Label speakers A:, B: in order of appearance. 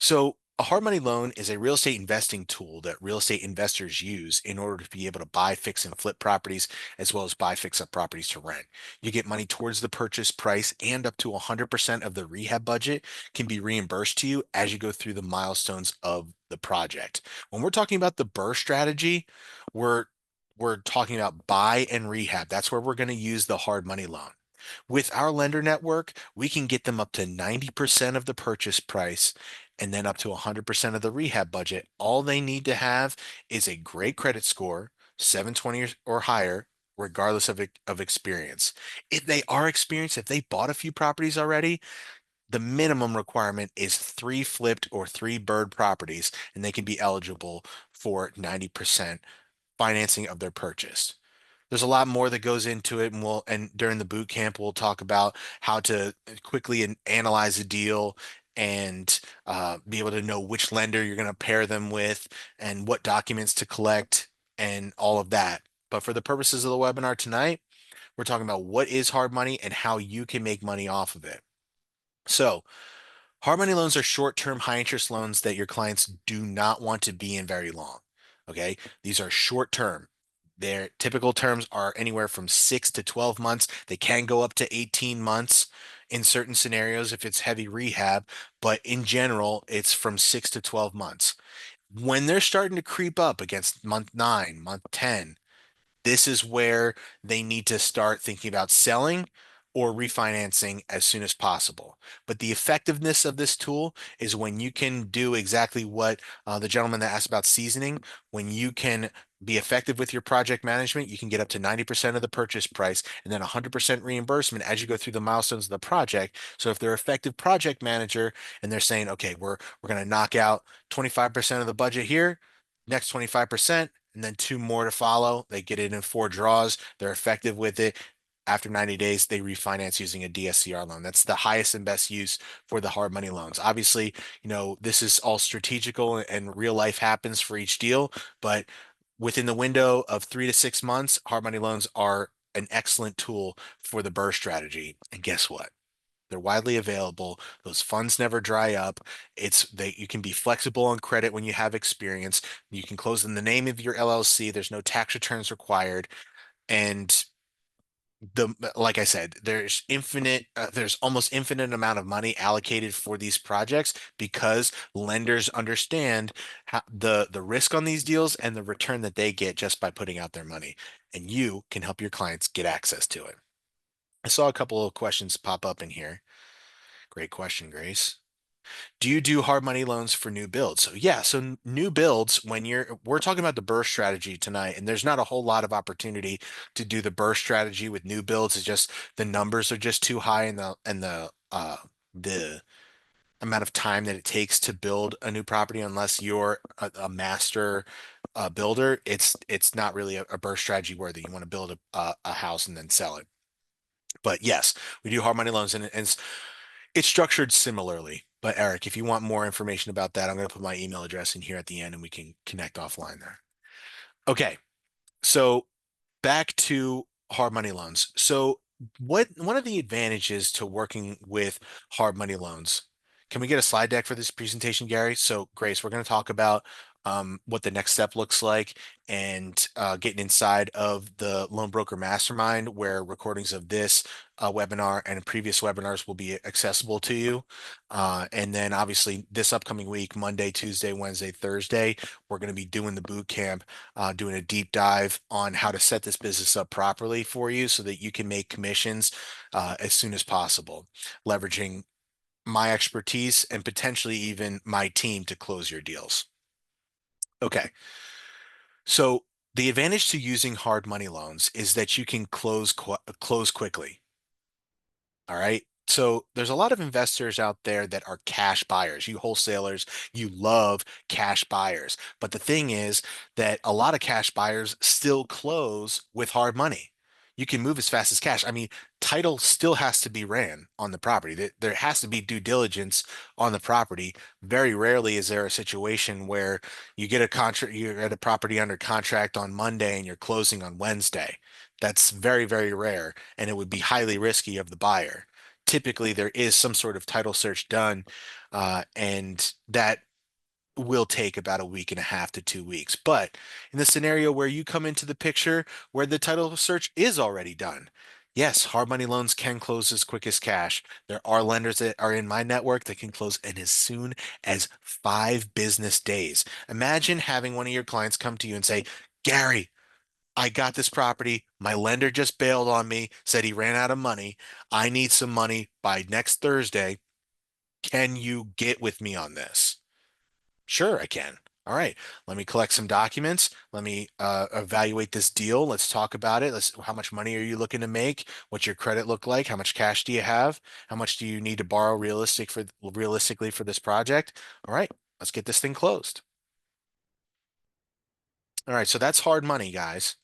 A: So a hard money loan is a real estate investing tool that real estate investors use in order to be able to buy, fix, and flip properties, as well as buy, fix up properties to rent. You get money towards the purchase price, and up to 100% of the rehab budget can be reimbursed to you as you go through the milestones of the project. When we're talking about the BRRRR strategy, we're we're talking about buy and rehab. That's where we're going to use the hard money loan. With our lender network, we can get them up to 90% of the purchase price and then up to 100% of the rehab budget. All they need to have is a great credit score, 720 or higher, regardless of experience. If they are experienced, if they bought a few properties already, the minimum requirement is 3 flipped or 3 BRRRR properties, and they can be eligible for 90% financing of their purchase. There's a lot more that goes into it, and during the boot camp we'll talk about how to quickly analyze a deal and be able to know which lender you're going to pair them with and what documents to collect and all of that. But for the purposes of the webinar tonight, we're talking about what is hard money and how you can make money off of it. So hard money loans are short-term, high-interest loans that your clients do not want to be in very long. Okay, these are short-term. Their typical terms are anywhere from 6 to 12 months. They can go up to 18 months in certain scenarios if it's heavy rehab, but in general, it's from 6 to 12 months. When they're starting to creep up against month 9, month 10, this is where they need to start thinking about selling or refinancing as soon as possible. But the effectiveness of this tool is when you can do exactly what the gentleman that asked about seasoning, when you can be effective with your project management, you can get up to 90% of the purchase price and then 100% reimbursement as you go through the milestones of the project. So if they're effective project manager and they're saying, okay, we're going to knock out 25% of the budget here, next 25%, and then 2 more to follow. They get it in 4 draws. They're effective with it. After 90 days, they refinance using a DSCR loan. That's the highest and best use for the hard money loans. Obviously, this is all strategical and real life happens for each deal, but within the window of 3 to 6 months, hard money loans are an excellent tool for the BRRRR strategy. And guess what? They're widely available. Those funds never dry up. You can be flexible on credit when you have experience. You can close in the name of your LLC. There's no tax returns required. And like I said, there's almost infinite amount of money allocated for these projects because lenders understand the risk on these deals and the return that they get just by putting out their money. And you can help your clients get access to it. I saw a couple of questions pop up in here. Great question, Grace. Do you do hard money loans for new builds? So yeah, so new builds, we're talking about the BRRRR strategy tonight, and there's not a whole lot of opportunity to do the BRRRR strategy with new builds. It's just the numbers are just too high, and the amount of time that it takes to build a new property, unless you're a master builder, it's not really a BRRRR strategy worthy. You want to build a house and then sell it. But yes, we do hard money loans, and it's structured similarly. But Eric, if you want more information about that, I'm going to put my email address in here at the end and we can connect offline there. Okay, so back to hard money loans. So one of the advantages to working with hard money loans, can we get a slide deck for this presentation, Gary? So Grace, we're going to talk about what the next step looks like and getting inside of the Loan Broker Mastermind, where recordings of this webinar and previous webinars will be accessible to you. And then obviously this upcoming week, Monday, Tuesday, Wednesday, Thursday, we're going to be doing the boot camp, doing a deep dive on how to set this business up properly for you so that you can make commissions as soon as possible, leveraging my expertise and potentially even my team to close your deals. Okay, so the advantage to using hard money loans is that you can close quickly. All right. So there's a lot of investors out there that are cash buyers. You wholesalers, you love cash buyers. But the thing is that a lot of cash buyers still close with hard money. You can move as fast as cash. I mean, title still has to be ran on the property. There has to be due diligence on the property. Very rarely is there a situation where you get a property under contract on Monday and you're closing on Wednesday. That's very, very rare, and it would be highly risky of the buyer. typically there is some sort of title search done, and that will take about a week and a half to 2 weeks. But in the scenario where you come into the picture where the title search is already done, yes, hard money loans can close as quick as cash. There are lenders that are in my network that can close in as soon as 5 business days. Imagine having one of your clients come to you and say, Gary, I got this property. My lender just bailed on me, said he ran out of money. I need some money by next Thursday. Can you get with me on this? Sure, I can. All right, let me collect some documents. Let me evaluate this deal. Let's talk about it. How much money are you looking to make? What's your credit look like? How much cash do you have? How much do you need to borrow realistically for this project? All right, let's get this thing closed. All right, so that's hard money, guys.